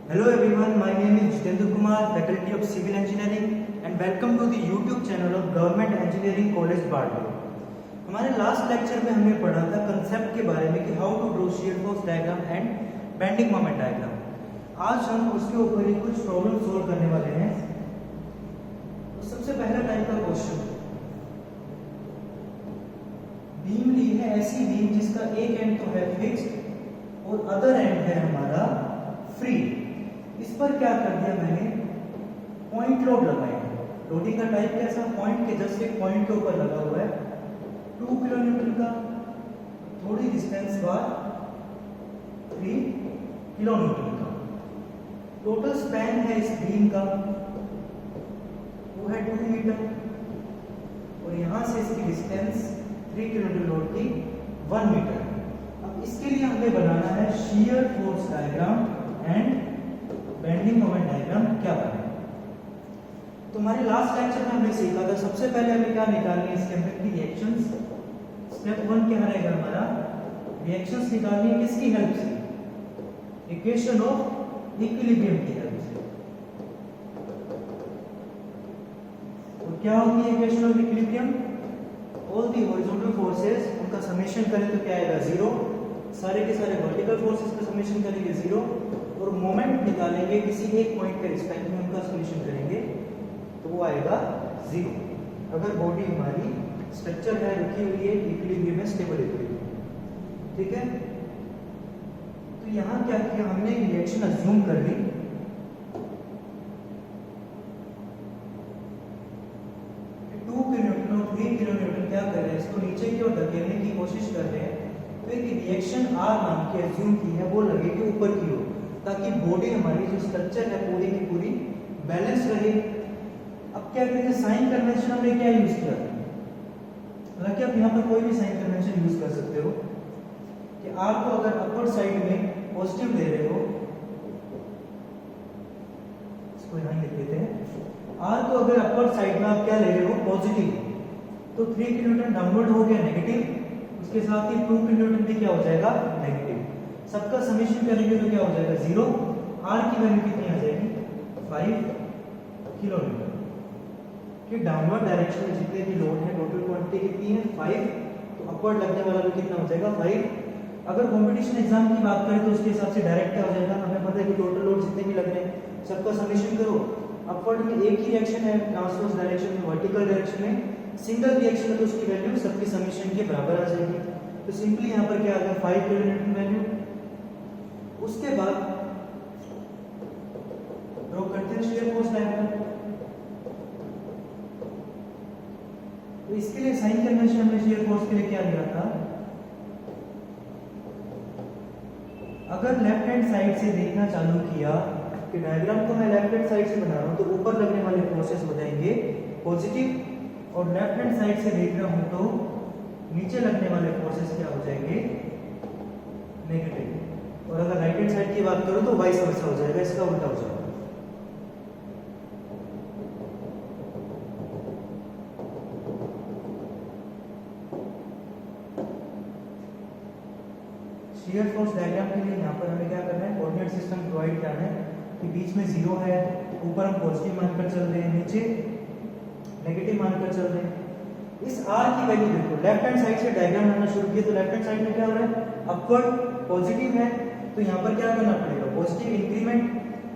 Hello everyone, my name is Jitendra Kumar, Faculty of Civil Engineering and welcome to the YouTube channel of Government Engineering College Barmer. हमारे last lecture में हमने पढ़ा था concept के बारे में कि how to draw shear force diagram and bending moment diagram. आज हम उसके ऊपर ही कुछ प्रॉब्लम सोल्व करने वाले हैं। तो सबसे पहला टाइप का क्वेश्चन, बीम ली है ऐसी बीम जिसका एक एंड तो है फिक्स्ड और अदर एंड है हमारा फ्री। इस पर क्या कर दिया मैंने, पॉइंट लोड लगाया। लोडिंग का टाइप कैसा, पॉइंट के जस्ट एक पॉइंट के ऊपर लगा हुआ है 2 किलोन्यूटन का, थोड़ी डिस्टेंस बाद 3 किलोन्यूटन का। टोटल स्पैन है इस बीम का वो है 2 मीटर और यहां से इसकी डिस्टेंस 3 किलोन्यूटन लोड की 1 मीटर। अब इसके लिए हमें बनाना है shear force diagram and bending moment diagram क्या बने। तो हमारे लास्ट लेक्चर में हमने सीखा था सबसे पहले हमें क्या निकालनी है, इसके अंदर की रिएक्शंस। स्टेप 1 क्या रहेगा हमारा, रिएक्शंस निकालनी है किसकी हेल्प से, इक्वेशन ऑफ इक्विलिब्रियम की हेल्प से। तो क्या होती है equation of equilibrium, all the horizontal forces उनका समेशन करें तो क्या आएगा 0, सारे के सारे वर्टिकल फोर्सेस का समेशन करेंगे 0 और मोमेंट निकालेंगे किसी एक पॉइंट के रिस्पेक्ट में उनका सॉल्यूशन करेंगे तो वो आएगा 0। अगर बॉडी हमारी स्ट्रक्चर है रुकी हुई है इक्विलिब्रियम में, स्टेबल इक्विलिब्रियम, ठीक है। तो यहां क्या किया हमने, रिएक्शन अज्यूम कर ली। किलोन्यूटन और 3 किलोन्यूटन क्या कर रहे हैं, इसको नीचे की ओर धकेलने की कोशिश कर रहे हैं। तो एक रिएक्शन R नाम की अज्यूम की है वो लगेगी ऊपर की ओर, ताकि बॉडी हमारी जो स्ट्रक्चर है पूरी की पूरी बैलेंस रहे। अब क्या कहते हैं, साइन कन्वेंशन हमने क्या यूज किया, हालांकि आप यहाँ पर कोई भी साइन कन्वेंशन यूज कर सकते हो कि R को अगर अपवर्ड साइड में पॉजिटिव ले रहे हो, इसको यहाँ लिख देते हैं, R को अगर अपवर्ड साइड में आप क्या ले रहे हो पॉजिटिव, तो 3 किलोन्यूटन डाउनवर्ड हो गया नेगेटिव, उसके साथ ही 2 किलोन्यूटन भी क्या हो जाएगा नेगेटिव। सबका समेशन करेंगे तो क्या हो जाएगा 0। R की वैल्यू कितनी आ जाएगी 5 किलोन्यूटन। कि डाउनवर्ड डायरेक्शन में जितने भी लोड है टोटल क्वांटिटी कितनी है 5, तो अपवर्ड लगने वाला भी कितना हो जाएगा 5। अगर कंपटीशन एग्जाम की बात करें तो उसके हिसाब से डायरेक्ट क्या हो जाएगा, हमें पता है कि टोटल लोड जितने भी लग रहे हैं सबका समेशन करो। अपवर्ड में एक ही रिएक्शन है, ट्रांसवर्स डायरेक्शन में, वर्टिकल डायरेक्शन में सिंगल रिएक्शन है तो उसकी वैल्यू सबके समेशन के बराबर आ जाएगी। तो सिंपली यहाँ पर क्या आ गया 5 किलोन्यूटन वैल्यू। उसके बाद ड्रॉ करते हैं शियर फोर्स डायग्राम। तो इसके लिए साइन कन्वेंशन हमने शियर फोर्स के लिए क्या लिया था, अगर लेफ्ट हैंड साइड से देखना चालू किया कि डायग्राम को मैं लेफ्ट हैंड साइड से बना रहा हूं तो ऊपर लगने वाले फोर्सेस हो जाएंगे पॉजिटिव, और लेफ्ट हैंड साइड से देख रहा हूं तो नीचे लगने वाले फोर्सेस क्या हो जाएंगे नेगेटिव। और अगर राइट हैंड साइड की बात करूं तो वाइस वर्सा हो जाएगा, इसका उल्टा हो जाएगा। शियर फोर्स डायग्राम के लिए यहाँ पर हमें क्या करना है, कोऑर्डिनेट सिस्टम प्रोवाइड करना है कि बीच में 0 है, ऊपर हम पॉजिटिव मानकर चल रहे हैं, नीचे नेगेटिव मानकर चल रहे हैं। इस R की वैल्यू देखो, लेफ्ट हैंड साइड से डायग्राम बनाना शुरू किया तो लेफ्ट हैंड साइड में क्या हो रहा है, अपवर्ड पॉजिटिव है, तो यहाँ पर क्या करना पड़ेगा, पॉजिटिव इंक्रीमेंट।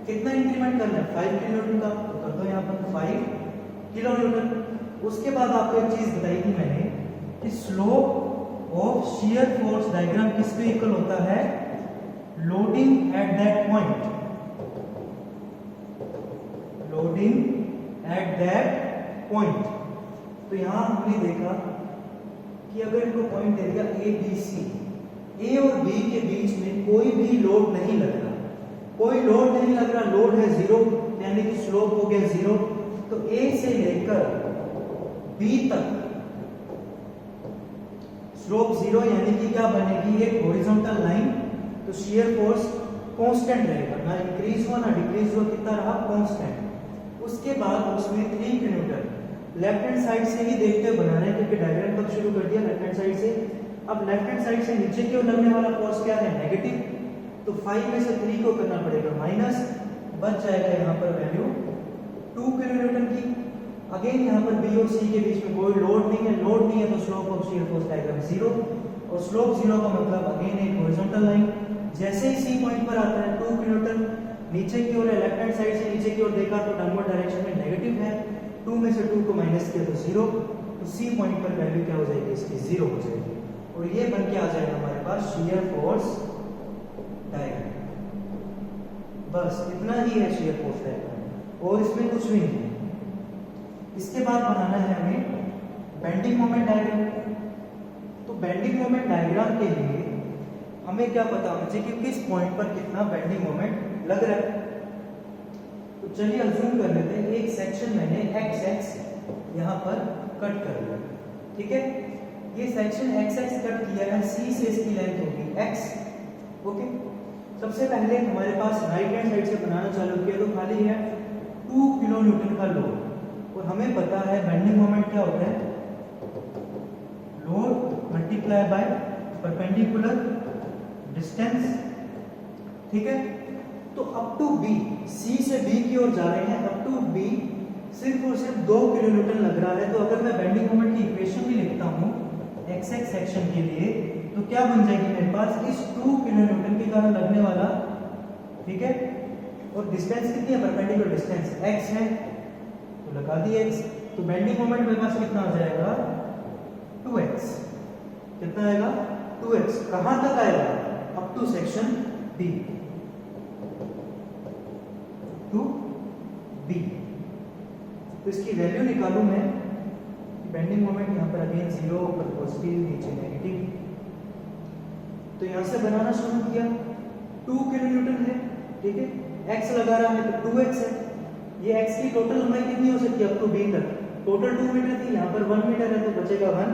कितना इंक्रीमेंट करना है 5 किलोन्यूटन का, तो कर दो यहाँ पर 5 किलोन्यूटन। उसके बाद आपको एक चीज बताई थी मैंने कि slope of shear force diagram किसके इक्वल होता है, loading at that point, loading at that point. तो यहां हमने देखा कि अगर इनको पॉइंट दे दिया ए बी सी, ए और बी के बीच में कोई भी लोड नहीं लग रहा, कोई लोड नहीं लग रहा, लोड है 0 यानी कि स्लोप हो गया 0। तो ए से लेकर बी तक स्लोप 0 यानी कि क्या बनेगी, एक हॉरिजॉन्टल लाइन। तो शियर फोर्स कांस्टेंट रहेगा, ना इंक्रीज हुआ ना डिक्रीज हुआ, कितना रहा कांस्टेंट। उसके बाद उसमें 3 किलोमीटर लेफ्ट हैंड साइड से ही देखते हुए बना रहे हैं क्योंकि डायग्राम कब शुरू कर दिया लेफ्ट हैंड साइड से। अब लेफ्ट हैंड साइड से नीचे की ओर लगने वाला फोर्स क्या है नेगेटिव, तो 5 में से 3 को करना पड़ेगा माइनस, बच जाएगा यहाँ पर वैल्यू 2 किलो न्यूटन की। अगेन यहाँ पर बी और सी के बीच में कोई लोड नहीं है, लोड नहीं है तो slope of shear force diagram 0, और स्लोप 0 का मतलब अगेन एक हॉरिजॉन्टल लाइन। जैसे ही सी पॉइंट पर आता है 2 किलो न्यूटन नीचे की ओर है, लेफ्ट हैंड साइड से नीचे की ओर देखा तो डाउनवर्ड डायरेक्शन में नेगेटिव है, 2 में से 2 को माइनस किया तो 0, तो सी पॉइंट पर वैल्यू क्या हो जाएगी इसकी 0 हो जाएगी, और ये बन के आ जाएगा हमारे पास शियर फोर्स डायग्राम। बस इतना ही है शियर फोर्स डायग्राम और इसमें कुछ भी नहीं है। इसके बाद बनाना है हमें बेंडिंग मोमेंट डायग्राम। तो बेंडिंग मोमेंट डायग्राम के लिए हमें क्या पता होना चाहिए कि किस पॉइंट पर कितना बेंडिंग मोमेंट लग रहा है। तो चलिए अज्यूम कर लेते हैं एक सेक्शन मैंने एक्स एक्स यहाँ पर कट कर लिया, ठीक है। ये सेक्शन एक्स एक्स कट किया है, सी से इसकी लेंथ होगी एक्स, ओके। सबसे पहले हमारे पास राइट हैंड साइड से बनाना चालू किया तो खाली है 2 किलो न्यूटन का लोड, और हमें पता है बेंडिंग मोमेंट क्या होता है, load multiply by perpendicular distance, ठीक है। तो अप टू बी, सी से बी की ओर जा रहे हैं, अप टू बी सिर्फ और सिर्फ 2 किलो न्यूटन लग रहा है। तो अगर मैं बेंडिंग मोमेंट की इक्वेशन भी लिखता हूँ एक्स एक्स सेक्शन के लिए तो क्या बन जाएगी मेरे पास, इस 2 किलो न्यूटन के कारण लगने वाला, ठीक है, और डिस्टेंस कितनी है, परपेंडिकुलर डिस्टेंस x है तो लगा दी x, तो बेंडिंग मोमेंट मेरे पास कितना आ जाएगा 2x, कितना आएगा 2x। कहां तक आएगा, up to section B, to B। तो इसकी वैल्यू निकालूं मैं, बेंडिंग मोमेंट यहाँ पर अगेन 0, ऊपर पॉजिटिव नीचे नेगेटिव। तो यहाँ से बनाना शुरू किया, 2 किलो न्यूटन है, ठीक है, x लगा रहा है तो 2x है। ये x की टोटल लंबाई कितनी हो सकती है अप टू b तक, टोटल 2 मीटर थी, यहाँ पर 1 मीटर है तो बचेगा 1।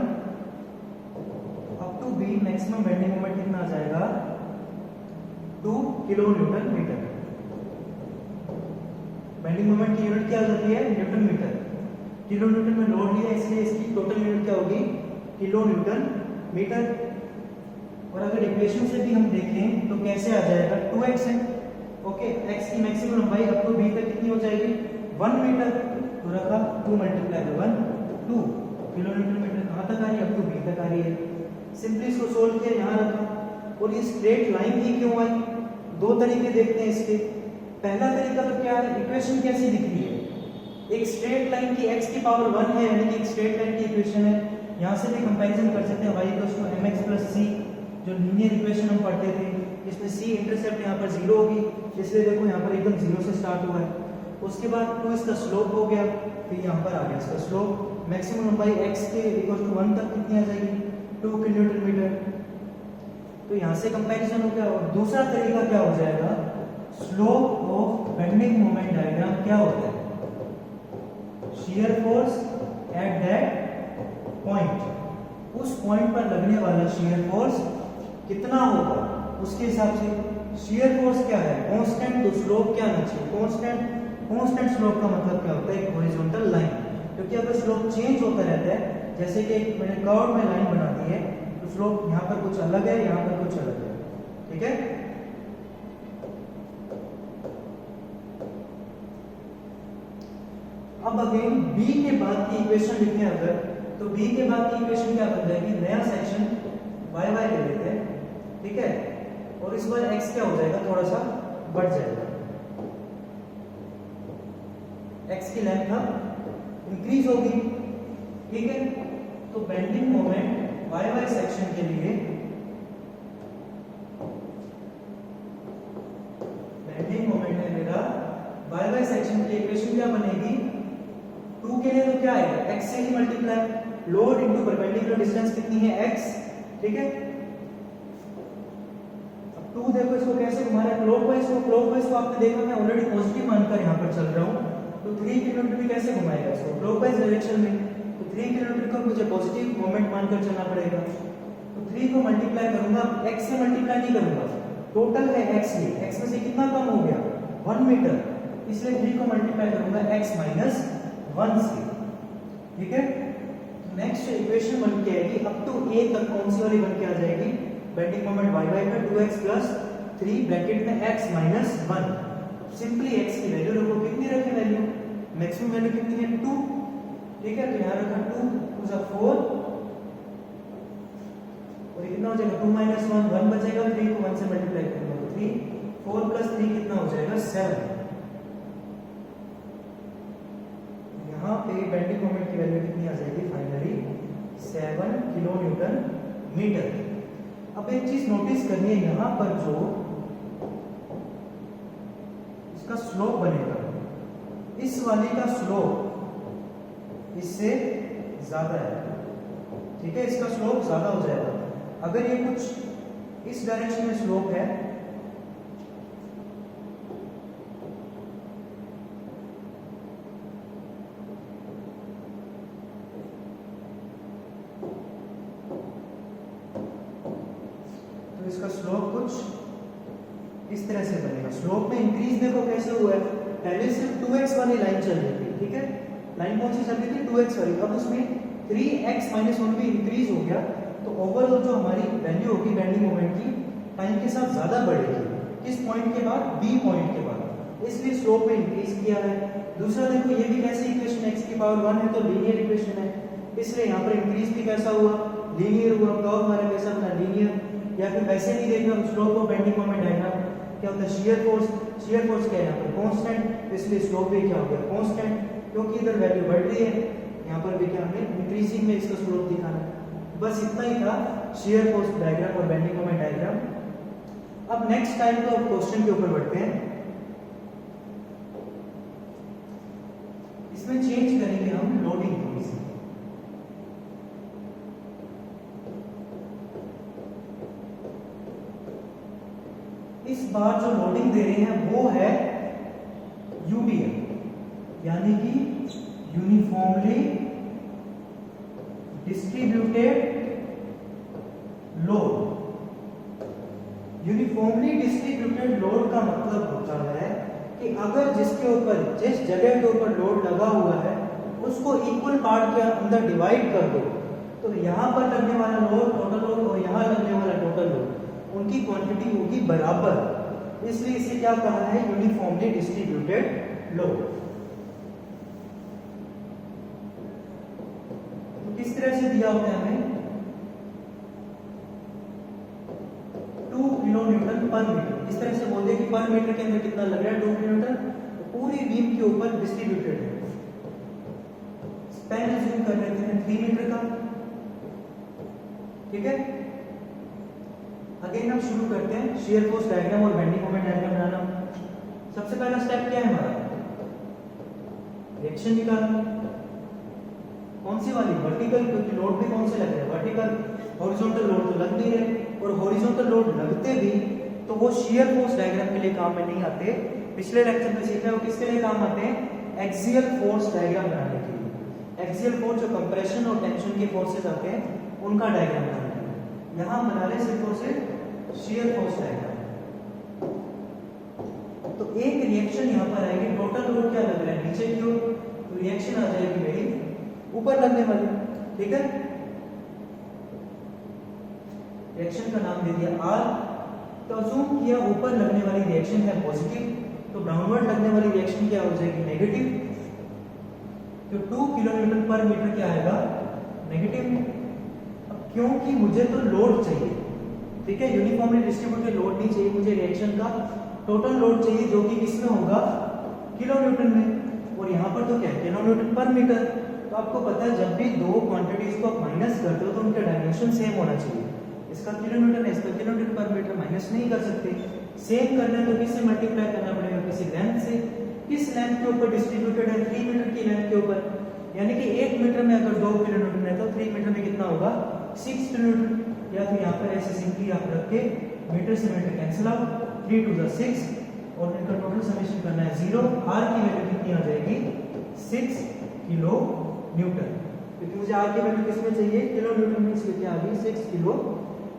Up to b maximum bending moment कितना आ जाएगा 2 kilo newton metre. Bending moment की यूनिट क्या आ जाती है, न्यूटन मीटर। किलो न्यूटन में लोड लिया इसलिए इसकी टोटल यूनिट क्या होगी, किलो न्यूटन मीटर। और अगर इक्वेशन से भी हम देखें तो कैसे आ जाएगा, 2x है, ओके। x की मैक्सिमम लंबाई अप टू b तक कितनी हो जाएगी 1 मीटर, तो रखा 2 multiply by 1, 2 kilo newton metre. कहां तक आ रही है, अप टू b तक आ रही है। सिंपली इसको सोल्व किया, यहां रखा। और ये स्ट्रेट लाइन ही क्यों आई, दो तरीके देखते हैं इसके। पहला तरीका तो क्या है, इक्वेशन कैसी दिख रही है, एक स्ट्रेट लाइन की x की पावर 1 है, यानी कि एक स्ट्रेट लाइन की इक्वेशन है। यहां से भी कंपैरिजन कर सकते हैं, y mx + c, जो लीनियर इक्वेशन हम पढ़ते थे, इसमें c इंटरसेप्ट यहाँ पर 0 होगी, इसलिए देखो यहाँ पर एकदम 0 से स्टार्ट हुआ है। उसके बाद 2 इसका स्लोप हो गया, फिर यहाँ पर आ गया इसका स्लोप। मैक्सिमम लंबाई x के इक्वल टू 1 तक कितनी आ जाएगी, 2 किलो न्यूटन मीटर। तो यहाँ से कंपैरिजन हो गया। और दूसरा तरीका क्या हो जाएगा, slope of bending moment diagram क्या होता है, shear force at that point, उस पॉइंट पर लगने वाला शियर फोर्स कितना होगा, उसके हिसाब से शियर फोर्स क्या है कांस्टेंट, तो स्लोप क्या आना चाहिए कांस्टेंट। कांस्टेंट स्लोप का मतलब क्या होता है, एक हॉरिजॉन्टल लाइन, क्योंकि अगर स्लोप चेंज होता रहता है, जैसे कि एक मैंने कर्व में लाइन बना दी है, तो स्लोप यहाँ पर कुछ अलग है, यहाँ पर कुछ अलग है, ठीक है। अब अगेन b के बाद की इक्वेशन लिखें अगर, तो b के बाद की इक्वेशन क्या बन जाएगी, नया सेक्शन y y ले लेते हैं, ठीक है। और इस बार x क्या हो जाएगा, थोड़ा सा बढ़ जाएगा, x की लेंथ अब इंक्रीज होगी, ठीक है। तो bending moment y y section के लिए, बेंडिंग मोमेंट है मेरा y y सेक्शन की इक्वेशन क्या बनेगी, 2 के लिए तो क्या आएगा, x से ही multiply, load into perpendicular distance कितनी है x, ठीक है। अब 2 देखो इसको कैसे घुमा रहा है, क्लॉकवाइज को आपने देखा, मैं ऑलरेडी पॉजिटिव मानकर यहां पर चल रहा हूं, तो 3 किलोमीटर भी कैसे घुमाएगा इसको, क्लॉकवाइज डायरेक्शन में। तो 3 किलोमीटर को मुझे पॉजिटिव मोमेंट मानकर चलना पड़ेगा। तो 3 को मल्टीप्लाई करूंगा, x से मल्टीप्लाई नहीं करूंगा, टोटल है x में, x में से कितना कम हो गया 1 मीटर, इसलिए 3 को मल्टीप्लाई करूंगा x - 1 से, ठीक है। नेक्स्ट इक्वेशन बन के आएगी अप टू a तक, कौन सी वाली बन के आ जाएगी, बेंडिंग मोमेंट y y पर 2x + 3 ब्रैकेट में x - 1, सिंपली x की वैल्यू रखो, कितनी रखें वैल्यू, मैक्सिमम वैल्यू कितनी है 2, ठीक है, तो यहाँ रखा 2 2 4 और कितना हो जाएगा 2 - 1 1 बचेगा, 3 को 1 से मल्टीप्लाई करेंगे तो 3 4 + 3 कितना हो जाएगा 7। यहाँ पे बेंडिंग मोमेंट की वैल्यू कितनी आ जाएगी फाइनली 7 किलो न्यूटन मीटर। अब एक चीज नोटिस करनी है, यहाँ पर जो इसका स्लोप बनेगा, इस वाली का स्लोप इससे ज्यादा है, ठीक है, इसका स्लोप ज्यादा हो जाएगा। अगर ये कुछ इस डायरेक्शन में स्लोप है तो इसका स्लोप कुछ इस तरह से बनेगा। स्लोप में इंक्रीज देखो कैसे हुआ है, पहले सिर्फ 2x वाली लाइन चल रही थी, ठीक है, लाइन कौन सी चल रही थी 2x वाली, अब उसमें 3x - 1 भी इंक्रीज हो गया, तो ओवरऑल जो हमारी वैल्यू होगी बेंडिंग मोमेंट की टाइम के साथ ज्यादा बढ़ेगी। किस पॉइंट के बाद, b पॉइंट के बाद, इसलिए स्लोप में इंक्रीज किया है। दूसरा देखो ये भी कैसी इक्वेशन x की पावर 1 है तो लीनियर इक्वेशन है, इसलिए यहाँ पर इंक्रीज भी कैसा हुआ, लीनियर हुआ। कर्व हमारा कैसा बना, लीनियर। या फिर वैसे नहीं देखना slope of bending moment diagram क्या होता है, शियर फोर्स क्या है यहाँ पर कांस्टेंट, इसलिए स्लोप भी क्या हो गया कांस्टेंट, क्योंकि इधर वैल्यू बढ़ रही है, यहाँ पर भी क्या हमें इंक्रीजिंग में इसका स्लोप दिखाना है। बस इतना ही था शियर फोर्स डायग्राम और बेंडिंग मोमेंट डायग्राम। अब नेक्स्ट टाइम तो क्वेश्चन के ऊपर बढ़ते हैं, इसमें चेंज करेंगे हम लोडिंग थोड़ी सी। इस बार जो लोडिंग दे रहे हैं वो है यूबीएम, यानी कि uniformly distributed load. Uniformly distributed load का मतलब होता है कि अगर जिसके ऊपर जिस जगह के ऊपर लोड लगा हुआ है उसको इक्वल पार्ट के अंदर डिवाइड कर दो, तो यहाँ पर लगने वाला लोड टोटल लोड और यहाँ लगने वाला टोटल लोड उनकी क्वांटिटी होगी बराबर, इसलिए इसे क्या कहा है यूनिफॉर्मली डिस्ट्रीब्यूटेड लोड। तो किस तरह से दिया होता है हमें 2 किलो न्यूटन पर मीटर, इस तरह से बोलते हैं कि पर मीटर के अंदर कितना लग रहा है 2 किलो न्यूटन, तो पूरी बीम के ऊपर डिस्ट्रीब्यूटेड है। स्पैन अज्यूम कर लेते हैं 3 मीटर का, ठीक है। अगेन हम शुरू करते हैं शियर फोर्स डायग्राम और बेंडिंग मोमेंट डायग्राम बनाना। सबसे पहला स्टेप क्या है हमारा, रिएक्शन निकालना। कौन सी वाली, वर्टिकल, क्योंकि लोड भी कौन से लग रहे हैं वर्टिकल, हॉरिजॉन्टल लोड तो लग नहीं रहे, और हॉरिजॉन्टल लोड लगते भी तो वो शियर फोर्स डायग्राम के लिए काम में नहीं आते। पिछले लेक्चर में सीखा है वो किसके लिए काम आते हैं, एक्सियल फोर्स डायग्राम बनाने के लिए। एक्सियल फोर्स जो कंप्रेशन और टेंशन के फोर्सेस आते हैं उनका डायग्राम बनाने के लिए, यहाँ बना रहे सिर्फ और सिर्फ शियर फोर्स डायग्राम। तो एक रिएक्शन यहाँ पर आएगी, टोटल लोड क्या लग रहा है नीचे की ओर, तो रिएक्शन आ जाएगी मेरी ऊपर लगने वाली, ठीक है। रिएक्शन का नाम दे दिया R, तो अज्यूम किया ऊपर लगने वाली रिएक्शन है पॉजिटिव, तो डाउनवर्ड लगने वाली रिएक्शन क्या हो जाएगी नेगेटिव, तो 2 किलो न्यूटन पर मीटर क्या आएगा नेगेटिव। अब क्योंकि मुझे तो लोड चाहिए, ठीक है, यूनिफॉर्मली डिस्ट्रीब्यूटेड लोड नहीं चाहिए, मुझे रिएक्शन का टोटल लोड चाहिए जो कि किसमें होगा किलो न्यूटन में, और यहाँ पर तो क्या है किलो न्यूटन पर मीटर। तो आपको पता है जब भी दो क्वांटिटीज को आप माइनस करते हो तो उनका डायमेंशन सेम होना चाहिए, इसका किलो न्यूटन है इसका किलो न्यूटन पर मीटर, माइनस नहीं कर सकते। सेम करना है तो किससे मल्टीप्लाई करना पड़ेगा, किसी लेंथ से। किस लेंथ के ऊपर डिस्ट्रीब्यूटेड है 3 मीटर की लेंथ के ऊपर, यानी कि 1 मीटर में अगर 2 किलो न्यूटन है तो 3 मीटर में कितना होगा 6 किलो न्यूटन। या फिर यहाँ पर ऐसे सिंपली आप रख के मीटर से मीटर कैंसिल आउट, 3 × 6 और इनका टोटल समेशन करना है 0। आर की वैल्यू कितनी आ जाएगी 6 किलो न्यूटन, क्योंकि मुझे आर की वैल्यू किसमें चाहिए किलो न्यूटन में, इसलिए क्या आ गई 6 किलो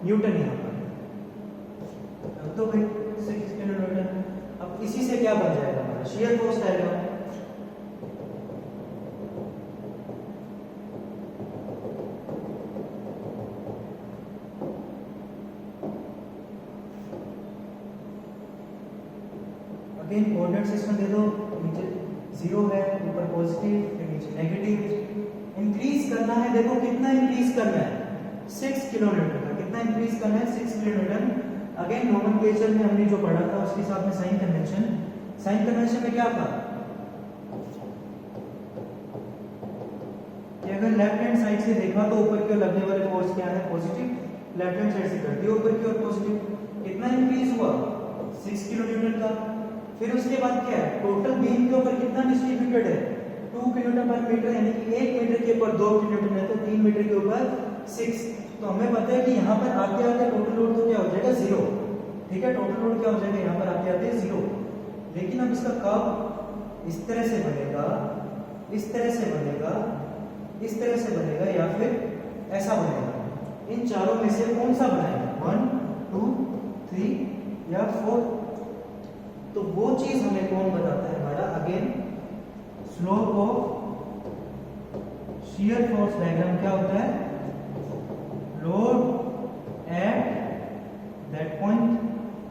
न्यूटन यहाँ पर। तो भाई 6 किलो न्यूटन। अब इसी से क्या बन जाएगा हमारा shear force diagram. Again coordinate system दे दो, नीचे 0 है, ऊपर पॉजिटिव, फिर नीचे नेगेटिव। इंक्रीज करना है, देखो कितना इंक्रीज करना है, 6 किलोमीटर का। कितना इंक्रीज करना है, 6 किलोमीटर। अगेन नोमेनक्लेचर में हमने जो पढ़ा था उसके साथ में साइन कन्वेंशन, साइन कन्वेंशन में क्या था कि अगर लेफ्ट हैंड साइड से देखा तो ऊपर की ओर लगने वाले फोर्स क्या है, पॉजिटिव। लेफ्ट हैंड साइड से कर दिया ऊपर की ओर पॉजिटिव, कितना इंक्रीज हुआ, 6 किलोमीटर का। फिर उसके बाद क्या है, टोटल बीम के ऊपर कितना डिस्ट्रीब्यूटेड है, 2 किलोमीटर पर मीटर, यानी कि 1 मीटर के ऊपर 2 किलोमीटर है तो 3 मीटर के ऊपर 6। तो हमें पता है कि यहाँ पर आते आते टोटल लोड तो क्या हो जाएगा, 0। ठीक है, टोटल लोड क्या हो जाएगा यहाँ पर आते आते 0। लेकिन अब इसका कर्व इस तरह से बनेगा, इस तरह से बनेगा, इस तरह से बनेगा, या फिर ऐसा बनेगा। इन चारों में से कौन सा बनाएगा, 1 2 3 या 4? तो वो चीज हमें कौन बताता है, हमारा again slope of shear force diagram क्या होता है, लोड एट दैट पॉइंट,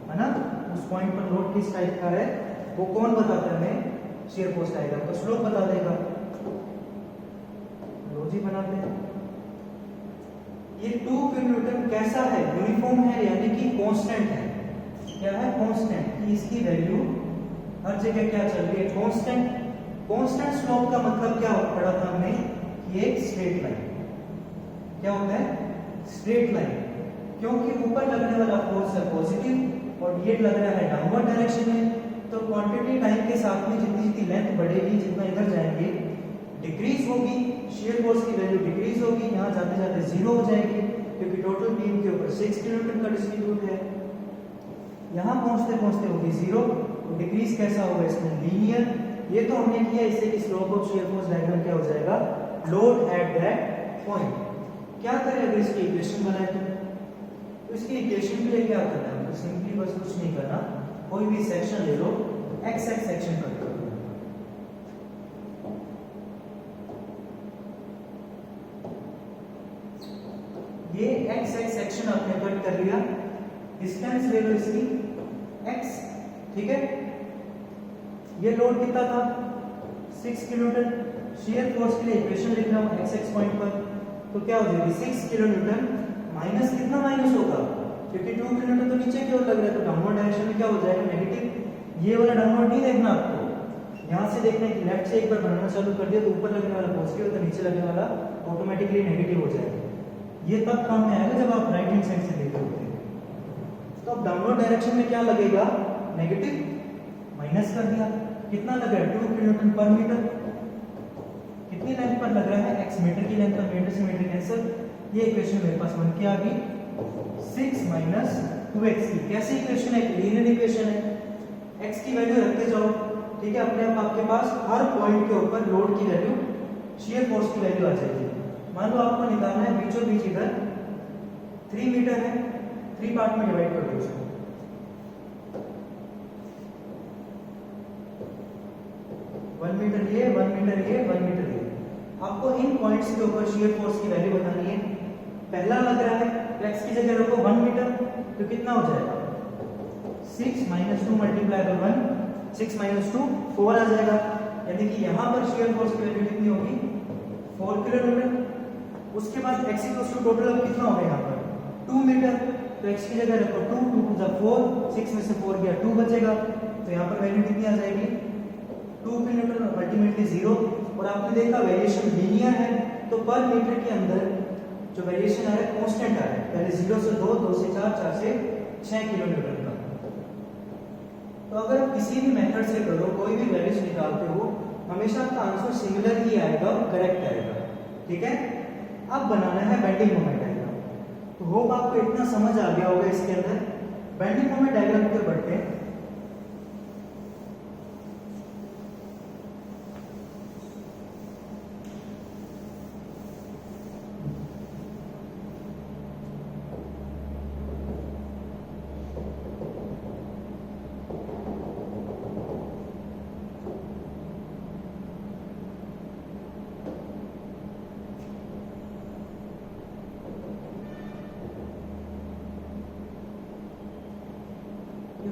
है ना, उस पॉइंट पर लोड किस टाइप का है वो कौन बताता है हमें, शियर फोर्स डायग्राम का स्लोप बता देगा। लो जी बनाते हैं। ये 2 किलोन्यूटन कैसा है, यूनिफॉर्म है, यानी कि कांस्टेंट है। क्या है, कांस्टेंट, कि इसकी वैल्यू हर जगह क्या चल रही है, कांस्टेंट। कांस्टेंट स्लोप का मतलब क्या पढ़ा था हमने, ये एक स्ट्रेट लाइन। क्या होता है, स्ट्रेट लाइन, क्योंकि ऊपर लगने वाला फोर्स है पॉजिटिव और ये लग रहा है डाउनवर्ड डायरेक्शन में, तो क्वांटिटी टाइम के साथ में जितनी जितनी लेंथ बढ़ेगी, जितना इधर जाएंगे डिक्रीज होगी, शियर फोर्स की वैल्यू डिक्रीज होगी, यहाँ जाते जाते 0 हो जाएगी, क्योंकि टोटल बीम के ऊपर 6 किलोमीटर का डिस्ट्रीब्यूट है। यहाँ पहुंचते पहुंचते होगी 0, तो डिक्रीज कैसा होगा इसमें, लीनियर। ये तो हमने किया, इससे कि slope of shear force diagram क्या हो जाएगा, लोड एट दैट पॉइंट। क्या करें अगर इसकी इक्वेशन बनाए तो इसकी इक्वेशन के लिए क्या करना है, तो सिंपली बस कुछ नहीं करना, कोई भी सेक्शन ले लो, एक्स एक्स सेक्शन कर दो। ये एक्स एक्स सेक्शन आपने कट कर लिया, डिस्टेंस ले लो इसकी x, ठीक है। ये लोड कितना था, 6 किलोन्यूटन। शियर फोर्स के लिए इक्वेशन लिख रहा हूं एक्स एक्स पॉइंट पर, तो क्या हो जाएगी, 6 किलोन्यूटन माइनस कितना माइनस होगा, क्योंकि 2 किलोन्यूटन तो नीचे की ओर लग रहा है, तो डाउनवर्ड डायरेक्शन में क्या हो जाएगा, नेगेटिव। ये वाला डाउनवर्ड नहीं देखना आपको, यहाँ से देखना है कि लेफ्ट से एक बार बनाना चालू कर दिया तो ऊपर लगने वाला पॉजिटिव है, तो नीचे लगने वाला ऑटोमेटिकली नेगेटिव हो जाएगा। ये तब काम में आएगा जब आप राइट हैंड साइड से देख रहे होते हैं। तो अब डाउनवर्ड डायरेक्शन में क्या लगेगा, नेगेटिव, माइनस कर दिया, कितना लग रहा है, 2 किलोन्यूटन पर मीटर। कितनी लेंथ पर लग रहा है, x मीटर की लेंथ पर, मीटर से मीटर कैंसिल। ये इक्वेशन मेरे पास बन के आ गई 6 माइनस 2x की। कैसी इक्वेशन है, लीनियर इक्वेशन है। x की वैल्यू रखते जाओ, ठीक है, अपने आप आपके पास हर पॉइंट के ऊपर लोड की वैल्यू, शियर फोर्स की वैल्यू आ जाएगी। मान लो आपको निकालना है बीचों बीच इधर 3 मीटर है, 3 पार्ट में डिवाइड कर दो इसको। वन मीटर ये, 1 मीटर ये, 1 मीटर ये। आपको इन पॉइंट्स के ऊपर शियर फोर्स की वैल्यू बतानी है। पहला लग रहा है, x की जगह रखो 1 मीटर, तो कितना हो जाएगा, 6 माइनस 2 मल्टीप्लाई बाय 1, 6 माइनस 2 4 आ जाएगा, यानी कि यहाँ पर शियर फोर्स की वैल्यू कितनी होगी, 4 किलोन्यूटन। उसके बाद x इक्वल्स टू टोटल अब कितना होगा यहाँ पर, 2 मीटर, तो x की जगह रखो 2, 2 टू 4, 6 में से 4 गया 2 बचेगा, तो यहाँ पर वैल्यू कितनी आ जाएगी, 2 किलोमीटर अल्टीमेटली 0। और आपने देखा वेरिएशन लीनियर है, तो पर मीटर के अंदर जो वेरिएशन आ रहा है कांस्टेंट आ रहा है, पहले 0 से 2, 2 से 4, 4 से 6 किलोमीटर का। तो अगर आप किसी भी मेथड से करो, कोई भी वैल्यूज निकालते हो, हमेशा आपका आंसर सिमिलर ही आएगा, करेक्ट आएगा, ठीक है। अब बनाना है बेंडिंग मोमेंट डायग्राम। तो होप आपको इतना समझ आ गया होगा इसके अंदर। बेंडिंग मोमेंट डायग्राम पे बढ़ते हैं।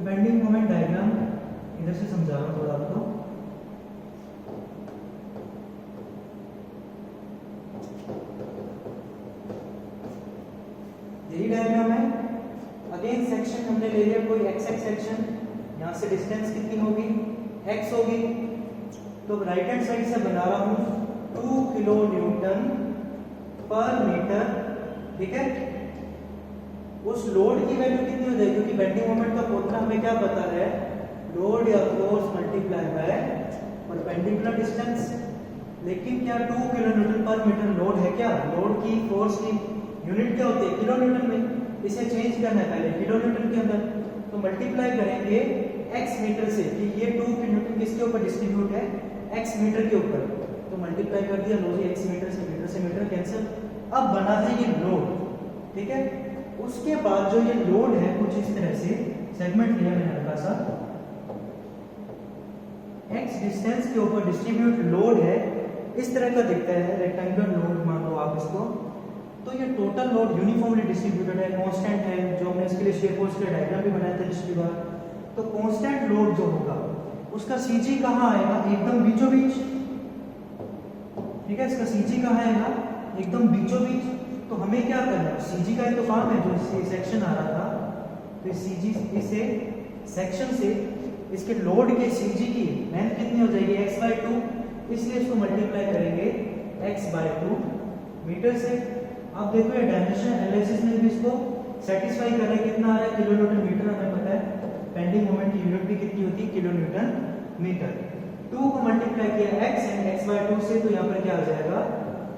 बेंडिंग मोमेंट डायग्राम इधर से समझा रहा हूँ थोड़ा आपको। यही डायग्राम है। अगेन सेक्शन हमने ले लिया कोई एक्स एक्स सेक्शन, यहाँ से डिस्टेंस कितनी होगी, एक्स होगी। तो राइट हैंड साइड से बना रहा हूँ 2 किलो न्यूटन पर मीटर, ठीक है। उस लोड की वैल्यू कितनी हो जाएगी, क्योंकि बेंडिंग मोमेंट का फॉर्मूला हमें क्या पता है, लोड या force multiply by perpendicular distance. लेकिन क्या 2 किलो न्यूटन पर मीटर लोड है क्या, लोड की फोर्स की यूनिट क्या होती है, किलो न्यूटन में। इसे चेंज करना है पहले किलो न्यूटन के अंदर, तो मल्टीप्लाई करेंगे x मीटर से, कि ये 2 किलो न्यूटन किसके ऊपर डिस्ट्रीब्यूट है, x मीटर के ऊपर। तो मल्टीप्लाई कर दिया, लो जी x मीटर से मीटर कैंसिल। अब बना है ये लोड, ठीक है। उसके बाद जो ये लोड है कुछ इस तरह से सेगमेंट लिया मैंने हल्का सा, x डिस्टेंस के ऊपर डिस्ट्रीब्यूट लोड है, इस तरह का दिखता है, रेक्टेंगुलर लोड मान लो आप इसको। तो ये टोटल लोड यूनिफॉर्मली डिस्ट्रीब्यूटेड है, कांस्टेंट है, जो हमने इसके लिए शेयर फोर्स के डायग्राम भी बनाया था पिछली बार। तो कांस्टेंट लोड जो होगा उसका सीजी कहाँ आएगा, एकदम बीचों बीच, ठीक है। इसका सीजी कहाँ आएगा, एकदम बीचों बीच। तो हमें क्या करना है, सीजी का ही तो काम है, जो सेक्शन आ रहा था, तो सीजी इसे सेक्शन से इसके लोड के सीजी की लेंथ कितनी हो जाएगी, x/2, इसलिए इसको मल्टीप्लाई करेंगे x/2 मीटर से। अब देखो ये डायमेंशन एनालिसिस में भी इसको सेटिस्फाई कर रहे हैं, कितना आ रहा है, किलो न्यूटन मीटर, हमें पता है बेंडिंग मोमेंट की यूनिट भी कितनी होती है, किलो न्यूटन मीटर। 2 को मल्टीप्लाई किया x एंड x/2 से, तो यहाँ पर क्या आ जाएगा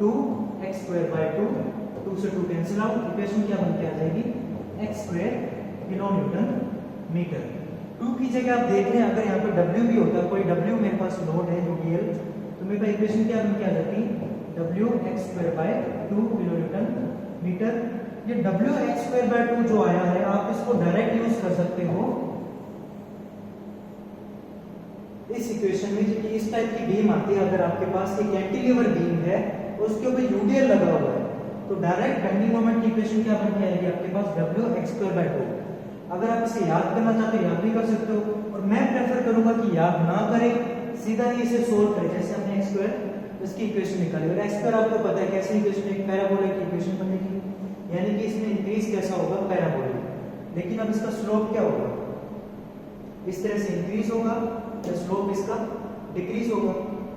2x²/2, 2 से 2 कैंसिल आउट, इक्वेशन क्या बन के आ जाएगी, x² किलो न्यूटन मीटर। 2 की जगह आप देख लें, अगर यहाँ पर W भी होता, कोई W मेरे पास लोड है UDL, तो मेरे पास इक्वेशन क्या बन के आ जाती, Wx²/2 किलो न्यूटन मीटर। ये Wx²/2 जो आया है, आप इसको डायरेक्ट यूज कर सकते हो इस इक्वेशन में, क्योंकि इस टाइप की बीम आती है, अगर आपके पास एक कैंटिलीवर बीम है उसके ऊपर यूडीएल लगा हुआ है, तो डायरेक्ट बेंडिंग मोमेंट की इक्वेशन क्या बन के आएगी आपके पास, Wx²/2। अगर आप इसे याद करना चाहते हो याद भी कर सकते हो, और मैं प्रेफर करूंगा कि याद ना करें, सीधा ही इसे सोल्व करें। जैसे हमने x² इसकी इक्वेशन निकाली, और x² आपको पता है कैसे इक्वेशन, एक पैराबोला की इक्वेशन बनेगी, यानी कि इसमें इंक्रीज कैसा होगा, पैराबोला। लेकिन अब इसका स्लोप क्या होगा, इस तरह से इंक्रीज होगा, या स्लोप इसका डिक्रीज होगा।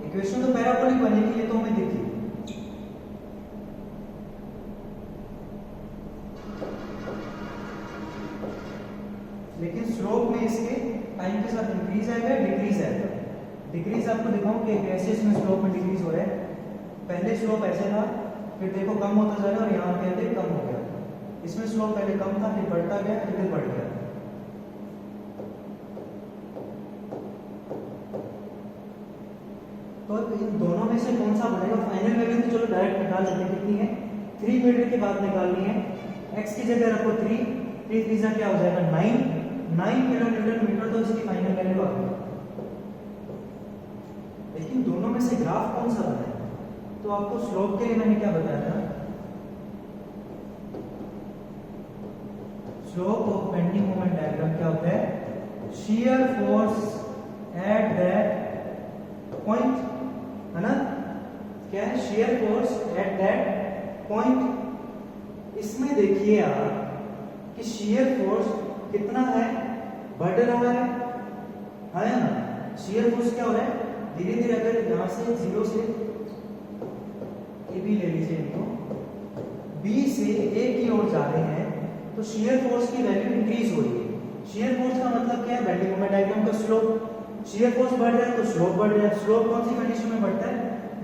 इक्वेशन तो पैराबोलिक बनेगी, ये तो हमें दिखी। लेकिन स्लोप में इसके टाइम के साथ इंक्रीज आएगा, डिक्रीज आएगा। डिक्रीज आपको दिखाऊं कि कैसे इसमें स्लोप में डिक्रीज हो रहा है। पहले स्लोप ऐसे था, फिर देखो कम होता जा रहा है, और यहाँ पे कम हो गया। इसमें स्लोप पहले कम था, फिर बढ़ता गया, फिर बढ़ गया। तो इन दोनों में से कौन सा बनेगा, फाइनल वैल्यू तो चलो डायरेक्ट निकाल लेते हैं, कितनी है 3 मीटर के बाद निकालनी है। x की जगह रखो 3, 3 3 क्या हो जाएगा 9 किलो न्यूटन मीटर, तो इसकी फाइनल वैल्यू आ गई। लेकिन दोनों में से ग्राफ कौन सा बना है, तो आपको स्लोप के लिए मैंने क्या बताया था, slope of bending moment diagram क्या होता है, shear force at that point, है ना, क्या है, shear force at that point. इसमें देखिए आप कि शियर फोर्स कितना है, बढ़ रहा है ना। शियर फोर्स क्या हो रहा है, धीरे धीरे, अगर यहां से 0 से ए बी ले लीजिए इनको, बी से ए की ओर जा रहे हैं, तो शियर फोर्स की वैल्यू इंक्रीज हो रही है। शियर फोर्स का मतलब क्या है, बेंडिंग मोमेंट डायग्राम का स्लोप। शियर फोर्स बढ़ रहा है तो स्लोप बढ़ रहा है। स्लोप कौन सी कंडीशन में बढ़ता है,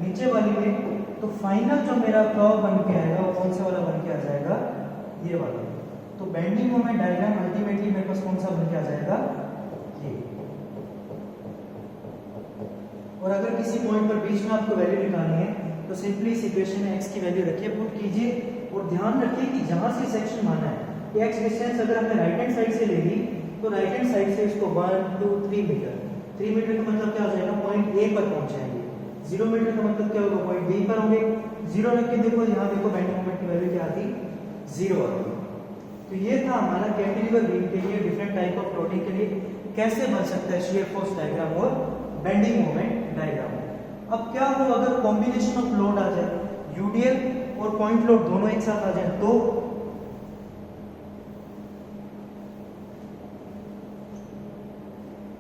नीचे वाली में। तो फाइनल जो मेरा कर्व बन के आएगा वो कौन सा वाला बन के आ जाएगा, ये वाला। तो बेंडिंग मोमेंट डायग्राम अल्टीमेटली मेरे पास कौन सा बन के आ जाएगा, ये। और अगर किसी पॉइंट पर बीच में आपको वैल्यू निकालनी है, तो सिंपली इस इक्वेशन में x की वैल्यू रखिए, पुट कीजिए, और ध्यान रखिए कि जहां से सेक्शन माना है कि x डिस्टेंस अगर हमने राइट हैंड साइड से ले ली, तो राइट हैंड साइड से इसको 1 2 3 मीटर, 3 मीटर का मतलब क्या हो जाएगा, पॉइंट A पर पहुंचाएंगे। 0 मीटर का मतलब क्या होगा, पॉइंट B पर होंगे। 0 रख के देखो, यहाँ देखो बेंडिंग मोमेंट की वैल्यू क्या आती, 0 आती। तो ये था हमारा कैंटिलीवर बीम के लिए, डिफरेंट टाइप ऑफ प्लॉटिंग के लिए कैसे बन सकता है शियर फोर्स डायग्राम और बेंडिंग मोमेंट डायग्राम। अब क्या हो अगर कॉम्बिनेशन ऑफ लोड आ जाए, यूडीएल और पॉइंट लोड दोनों एक साथ आ जाए तो